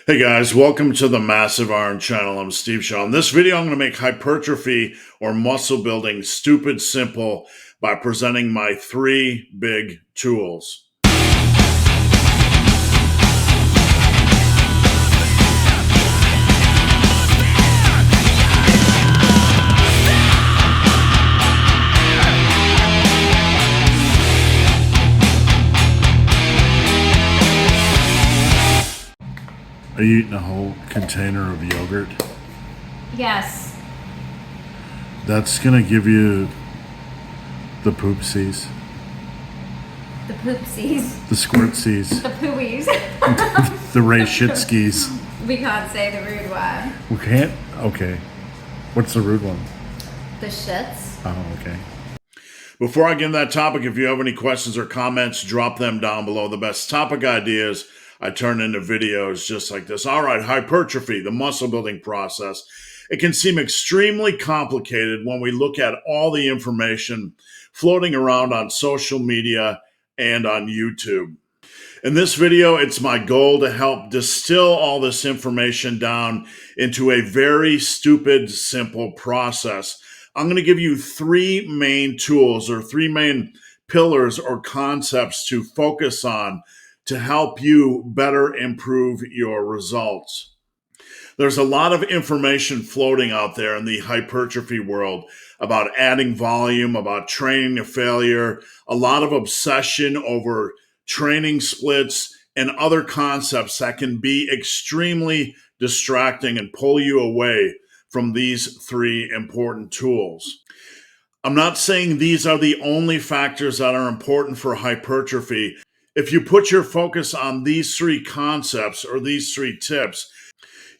Hey guys, welcome to the Massive Iron channel. I'm Steve Shaw. In this video, I'm going to make hypertrophy or muscle building stupid simple by presenting my three big tools. Are you eating a whole container of yogurt? Yes. That's going to give you the poopsies, The poopsies. the squirtsies, The pooies. the Rayshitskis. We can't say the rude one. We can't? Okay. What's the rude one? The shits. Oh, okay. Before I get into that topic, if you have any questions or comments, drop them down below. The best topic ideas I turn into videos just like this. All right, hypertrophy, the muscle building process. It can seem extremely complicated when we look at all the information floating around on social media and on YouTube. In this video, it's my goal to help distill all this information down into a very stupid, simple process. I'm going to give you three main tools or three main pillars or concepts to focus on to help you better improve your results. There's a lot of information floating out there in the hypertrophy world about adding volume, about training to failure, a lot of obsession over training splits and other concepts that can be extremely distracting and pull you away from these three important tools. I'm not saying these are the only factors that are important for hypertrophy. If you put your focus on these three concepts or these three tips,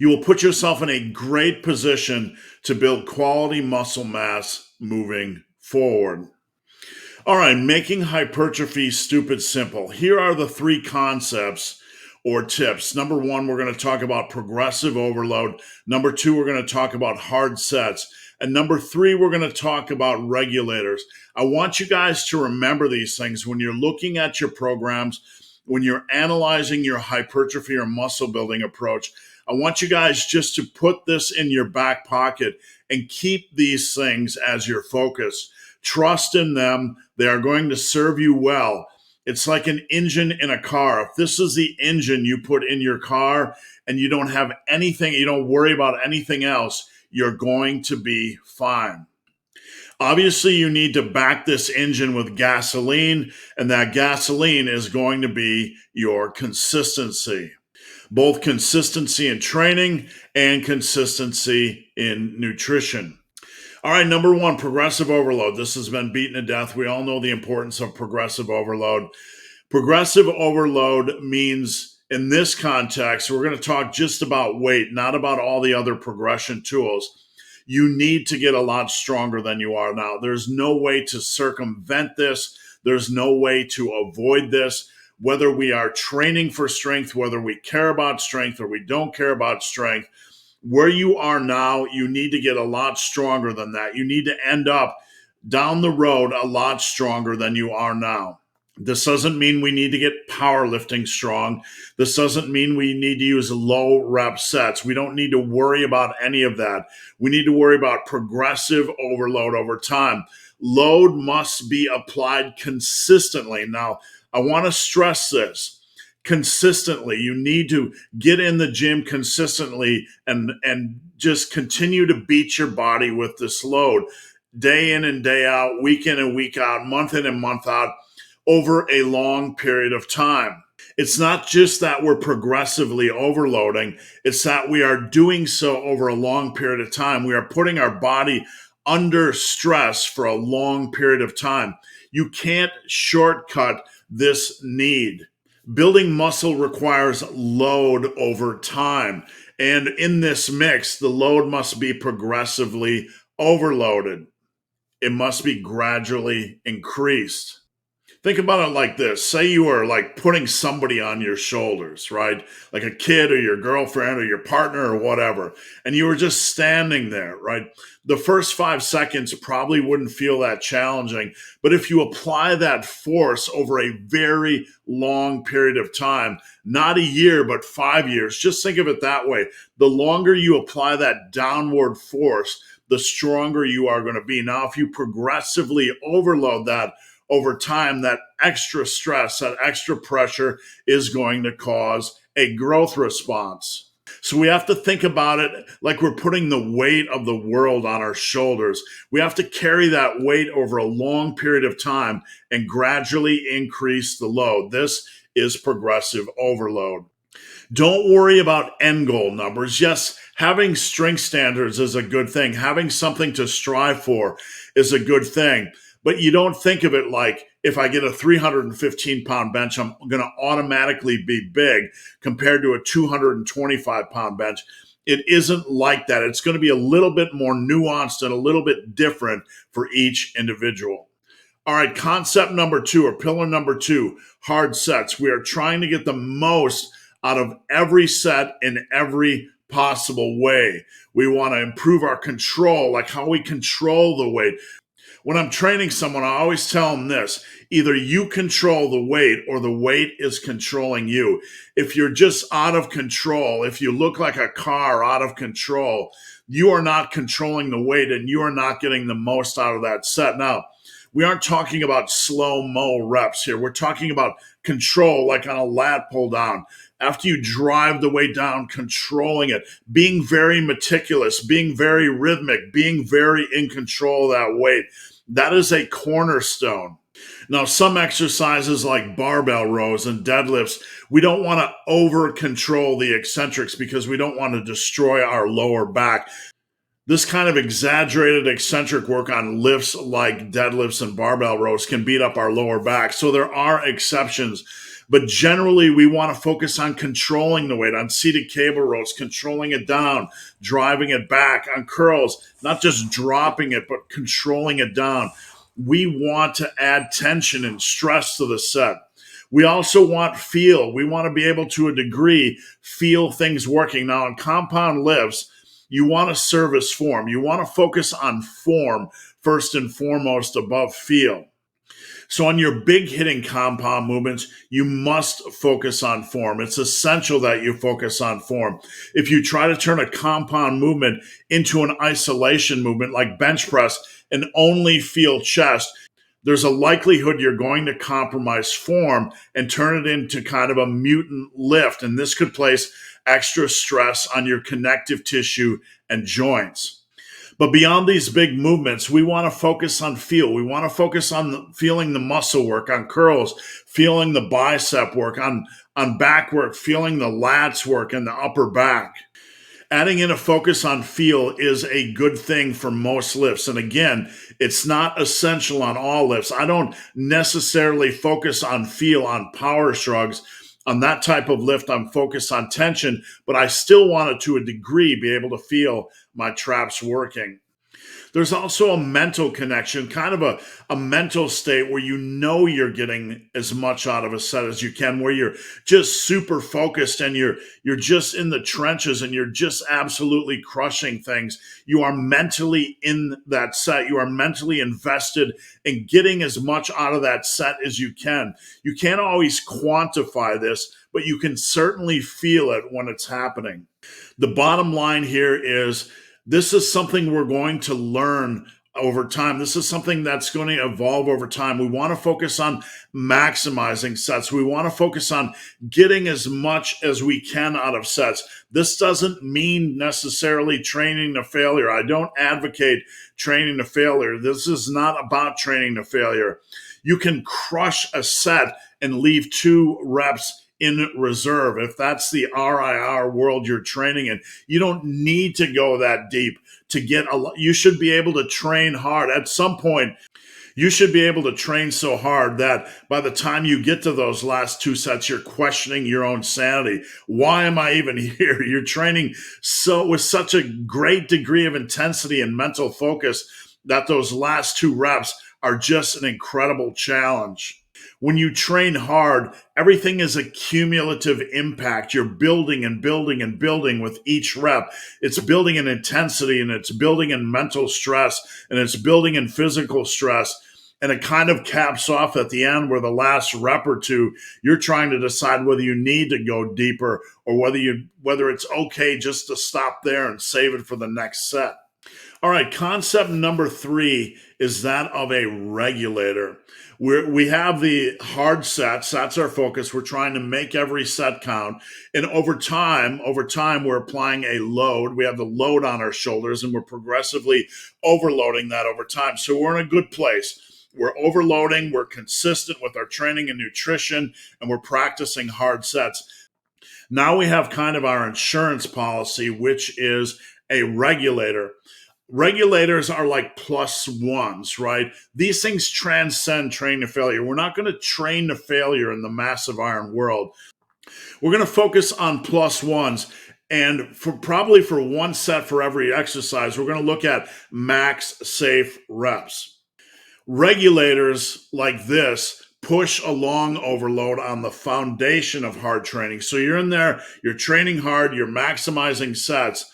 you will put yourself in a great position to build quality muscle mass moving forward. All right, making hypertrophy stupid simple. Here are the three concepts or tips. Number one, we're going to talk about progressive overload. Number two, we're going to talk about hard sets. And number three, we're going to talk about regulators. I want you guys to remember these things when you're looking at your programs, when you're analyzing your hypertrophy or muscle building approach. I want you guys just to put this in your back pocket and keep these things as your focus. Trust in them. They are going to serve you well. It's like an engine in a car. If this is the engine you put in your car and you don't have anything, you don't worry about anything else, you're going to be fine. Obviously, you need to back this engine with gasoline, and that gasoline is going to be your consistency. Both consistency in training and consistency in nutrition. All right, number one, progressive overload. This has been beaten to death. We all know the importance of progressive overload. Progressive overload means, in this context, we're going to talk just about weight, not about all the other progression tools. You need to get a lot stronger than you are now. There's no way to circumvent this. There's no way to avoid this. Whether we are training for strength, whether we care about strength or we don't care about strength, where you are now, you need to get a lot stronger than that. You need to end up down the road a lot stronger than you are now. This doesn't mean we need to get powerlifting strong. This doesn't mean we need to use low rep sets. We don't need to worry about any of that. We need to worry about progressive overload over time. Load must be applied consistently. Now, I want to stress this. Consistently. You need to get in the gym consistently and just continue to beat your body with this load day in and day out, week in and week out, month in and month out over a long period of time. It's not just that we're progressively overloading, it's that we are doing so over a long period of time. We are putting our body under stress for a long period of time. You can't shortcut this need. Building muscle requires load over time. And in this mix, the load must be progressively overloaded. It must be gradually increased. Think about it like this. Say you are like putting somebody on your shoulders, right? Like a kid or your girlfriend or your partner or whatever. And you were just standing there, right? The first 5 seconds probably wouldn't feel that challenging. But if you apply that force over a very long period of time, not a year, but 5 years, just think of it that way. The longer you apply that downward force, the stronger you are going to be. Now, if you progressively overload that, over time, that extra stress, that extra pressure is going to cause a growth response. So we have to think about it like we're putting the weight of the world on our shoulders. We have to carry that weight over a long period of time and gradually increase the load. This is progressive overload. Don't worry about end goal numbers. Yes, having strength standards is a good thing. Having something to strive for is a good thing. But you don't think of it like if I get a 315-pound bench, I'm going to automatically be big compared to a 225-pound bench. It isn't like that. It's going to be a little bit more nuanced and a little bit different for each individual. All right, concept number 2 or pillar number 2, hard sets. We are trying to get the most out of every set in every possible way. We want to improve our control, like how we control the weight. When I'm training someone, I always tell them this: either you control the weight or the weight is controlling you. If you're just out of control, if you look like a car out of control, you are not controlling the weight and you are not getting the most out of that set. Now, we aren't talking about slow-mo reps here. We're talking about control, like on a lat pull down. After you drive the weight down, controlling it, being very meticulous, being very rhythmic, being very in control of that weight. That is a cornerstone. Now, some exercises like barbell rows and deadlifts, we don't want to over control the eccentrics because we don't want to destroy our lower back. This kind of exaggerated eccentric work on lifts like deadlifts and barbell rows can beat up our lower back. So there are exceptions. But generally, we want to focus on controlling the weight, on seated cable rows, controlling it down, driving it back, on curls, not just dropping it, but controlling it down. We want to add tension and stress to the set. We also want feel. We want to be able to a degree feel things working. Now, in compound lifts, you want to service form. You want to focus on form first and foremost above feel. So on your big hitting compound movements, you must focus on form. It's essential that you focus on form. If you try to turn a compound movement into an isolation movement like bench press and only feel chest, there's a likelihood you're going to compromise form and turn it into kind of a mutant lift. And this could place extra stress on your connective tissue and joints. But beyond these big movements, we want to focus on feel. We want to focus on feeling the muscle work, on curls, feeling the bicep work, on back work, feeling the lats work and the upper back. Adding in a focus on feel is a good thing for most lifts. And again, it's not essential on all lifts. I don't necessarily focus on feel on power shrugs. On that type of lift, I'm focused on tension, but I still want to a degree, be able to feel my traps working. There's also a mental connection, kind of a mental state where you know you're getting as much out of a set as you can, where you're just super focused and you're just in the trenches and you're just absolutely crushing things. You are mentally in that set. You are mentally invested in getting as much out of that set as you can. You can't always quantify this, but you can certainly feel it when it's happening. The bottom line here is this is something we're going to learn over time. This is something that's going to evolve over time. We want to focus on maximizing sets. We want to focus on getting as much as we can out of sets. This doesn't mean necessarily training to failure. I don't advocate training to failure. This is not about training to failure. You can crush a set and leave 2 reps in reserve. If that's the RIR world you're training in, you don't need to go that deep to get you should be able to train hard. At some point, you should be able to train so hard that by the time you get to those last 2 sets, you're questioning your own sanity. Why am I even here? You're training with such a great degree of intensity and mental focus that those last 2 reps are just an incredible challenge. When you train hard, everything is a cumulative impact. You're building and building and building with each rep. It's building in intensity, and it's building in mental stress, and it's building in physical stress. And it kind of caps off at the end where the last rep or two, you're trying to decide whether you need to go deeper or whether it's okay just to stop there and save it for the next set. All right, concept number 3 is that of a regulator. We have the hard sets. That's our focus. We're trying to make every set count. And over time, we're applying a load. We have the load on our shoulders, and we're progressively overloading that over time. So we're in a good place. We're overloading. We're consistent with our training and nutrition, and we're practicing hard sets. Now we have kind of our insurance policy, which is a regulator. Regulators are like plus ones, right? These things transcend train to failure. We're not going to train to failure in the massive iron world. We're going to focus on plus ones. And probably for one set for every exercise, we're going to look at max safe reps. Regulators like this push a long overload on the foundation of hard training. So you're in there, you're training hard, you're maximizing sets.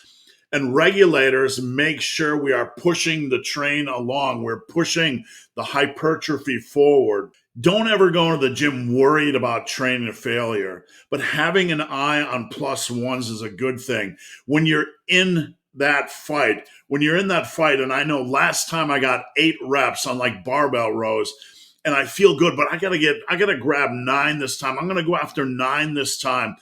And regulators make sure we are pushing the train along. We're pushing the hypertrophy forward. Don't ever go to the gym worried about training to failure, but having an eye on plus ones is a good thing. When you're in that fight, and I know last time I got 8 reps on like barbell rows, and I feel good, but I gotta grab 9 this time. I'm gonna go after 9 this time.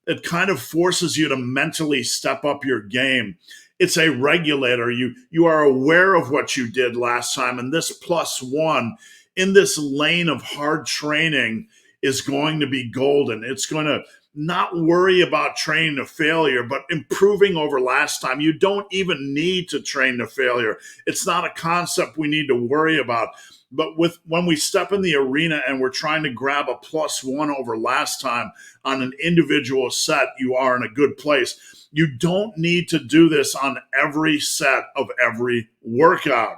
It kind of forces you to mentally step up your game. It's a regulator. You are aware of what you did last time, and this plus one in this lane of hard training is going to be golden. It's going to not worry about training to failure, but improving over last time. You don't even need to train to failure. It's not a concept we need to worry about. But when we step in the arena and we're trying to grab a plus one over last time on an individual set, you are in a good place. You don't need to do this on every set of every workout,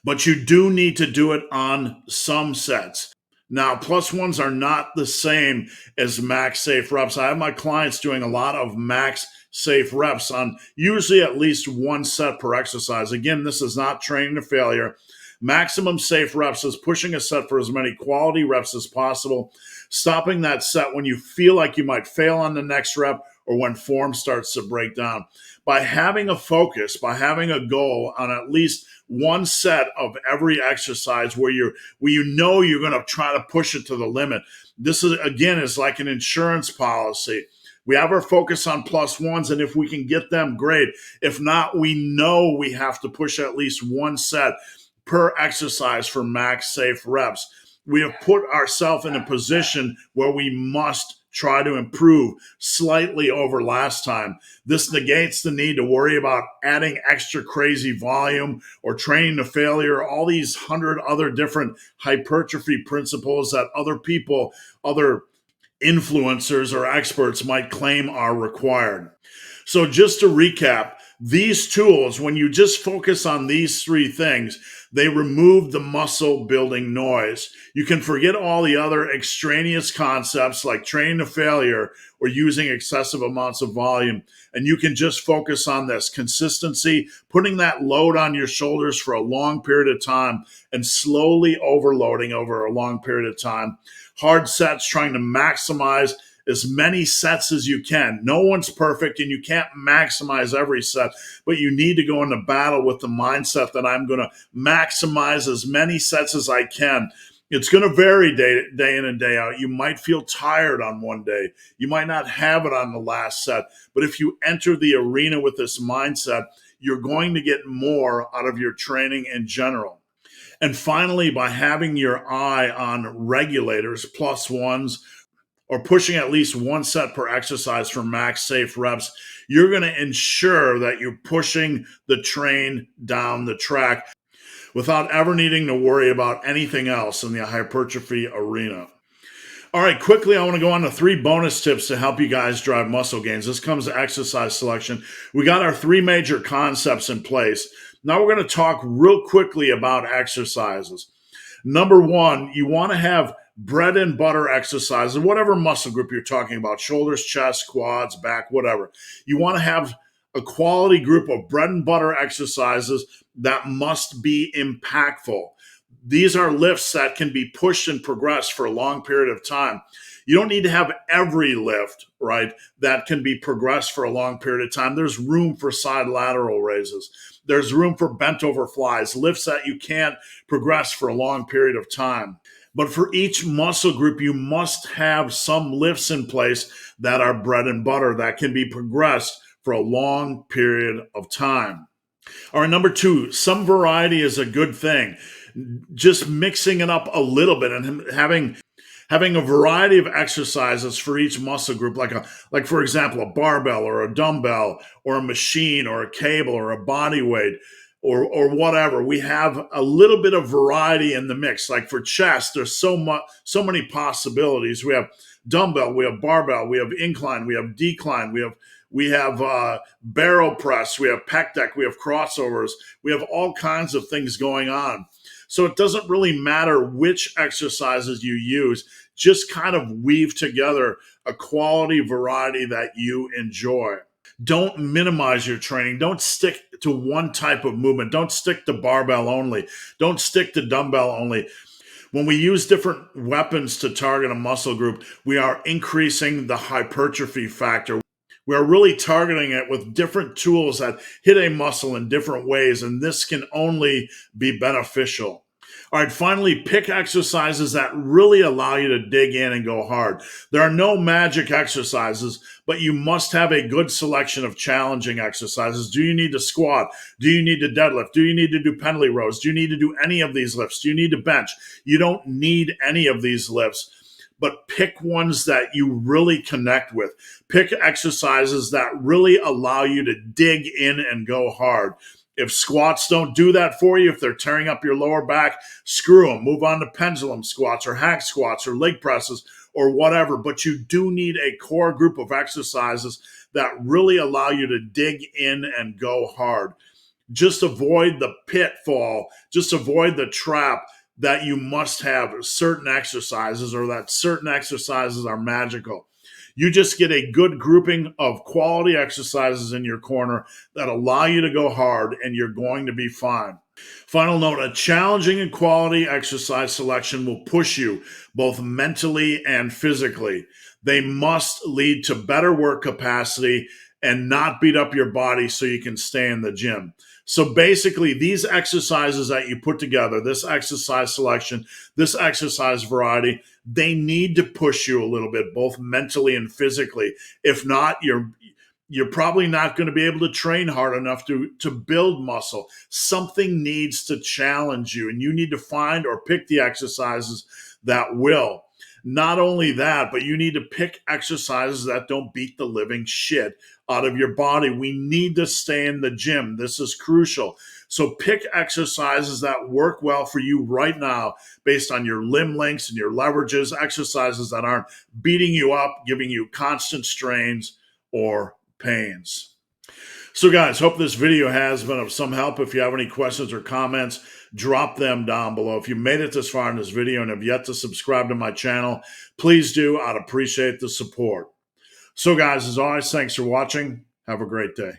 but you do need to do it on some sets. Now, plus ones are not the same as max safe reps. I have my clients doing a lot of max safe reps on usually at least one set per exercise. Again, this is not training to failure. Maximum safe reps is pushing a set for as many quality reps as possible, stopping that set when you feel like you might fail on the next rep or when form starts to break down. By having a focus, by having a goal on at least one set of every exercise where you know you're going to try to push it to the limit. This is like an insurance policy. We have our focus on plus ones, and if we can get them, great. If not, we know we have to push at least one set per exercise for max safe reps. We have put ourselves in a position where we must try to improve slightly over last time. This negates the need to worry about adding extra crazy volume or training to failure, all these 100 other different hypertrophy principles that other influencers or experts might claim are required. So just to recap, these tools, when you just focus on these 3 things, they remove the muscle building noise. You can forget all the other extraneous concepts like training to failure or using excessive amounts of volume. And you can just focus on this consistency, putting that load on your shoulders for a long period of time and slowly overloading over a long period of time. Hard sets, trying to maximize as many sets as you can. No one's perfect, and you can't maximize every set, but you need to go into battle with the mindset that I'm going to maximize as many sets as I can. It's going to vary day in and day out. You might feel tired on one day. You might not have it on the last set. But if you enter the arena with this mindset, you're going to get more out of your training in general. And finally, by having your eye on regulators, plus ones, or pushing at least one set per exercise for max safe reps, you're going to ensure that you're pushing the train down the track without ever needing to worry about anything else in the hypertrophy arena. All right, quickly, I want to go on to 3 bonus tips to help you guys drive muscle gains. This comes to exercise selection. We got our 3 major concepts in place. Now we're going to talk real quickly about exercises. Number 1, you want to have bread and butter exercises, whatever muscle group you're talking about, shoulders, chest, quads, back, whatever. You want to have a quality group of bread and butter exercises that must be impactful. These are lifts that can be pushed and progressed for a long period of time. You don't need to have every lift, right, that can be progressed for a long period of time. There's room for side lateral raises. There's room for bent over flies, lifts that you can't progress for a long period of time. But for each muscle group, you must have some lifts in place that are bread and butter that can be progressed for a long period of time. All right, number two, some variety is a good thing. Just mixing it up a little bit and having a variety of exercises for each muscle group, like for example, a barbell or a dumbbell or a machine or a cable or a body weight or whatever. We have a little bit of variety in the mix. Like for chest, there's so many possibilities. We have dumbbell, we have barbell, we have incline, we have decline, we have barrel press, we have pec deck, we have crossovers, we have all kinds of things going on. So it doesn't really matter which exercises you use, just kind of weave together a quality variety that you enjoy. Don't minimize your training. Don't stick to one type of movement. Don't stick to barbell only. Don't stick to dumbbell only. When we use different weapons to target a muscle group, we are increasing the hypertrophy factor. We are really targeting it with different tools that hit a muscle in different ways, and this can only be beneficial. All right, finally, pick exercises that really allow you to dig in and go hard. There are no magic exercises, but you must have a good selection of challenging exercises. Do you need to squat? Do you need to deadlift? Do you need to do pendlay rows? Do you need to do any of these lifts? Do you need to bench? You don't need any of these lifts, but pick ones that you really connect with. Pick exercises that really allow you to dig in and go hard. If squats don't do that for you, if they're tearing up your lower back, screw them. Move on to pendulum squats or hack squats or leg presses or whatever. But you do need a core group of exercises that really allow you to dig in and go hard. Just avoid the pitfall. Just avoid the trap that you must have certain exercises or that certain exercises are magical. You just get a good grouping of quality exercises in your corner that allow you to go hard, and you're going to be fine. Final note, a challenging and quality exercise selection will push you both mentally and physically. They must lead to better work capacity and not beat up your body so you can stay in the gym. So basically, these exercises that you put together, this exercise selection, this exercise variety, they need to push you a little bit, both mentally and physically. If not, you're probably not going to be able to train hard enough to build muscle. Something needs to challenge you, and you need to find or pick the exercises that will. Not only that, but you need to pick exercises that don't beat the living shit out of your body. We need to stay in the gym. This is crucial. So pick exercises that work well for you right now based on your limb lengths and your leverages, exercises that aren't beating you up, giving you constant strains or pains. So guys, hope this video has been of some help. If you have any questions or comments, drop them down below. If you made it this far in this video and have yet to subscribe to my channel, please do. I'd appreciate the support. So guys, as always, thanks for watching. Have a great day.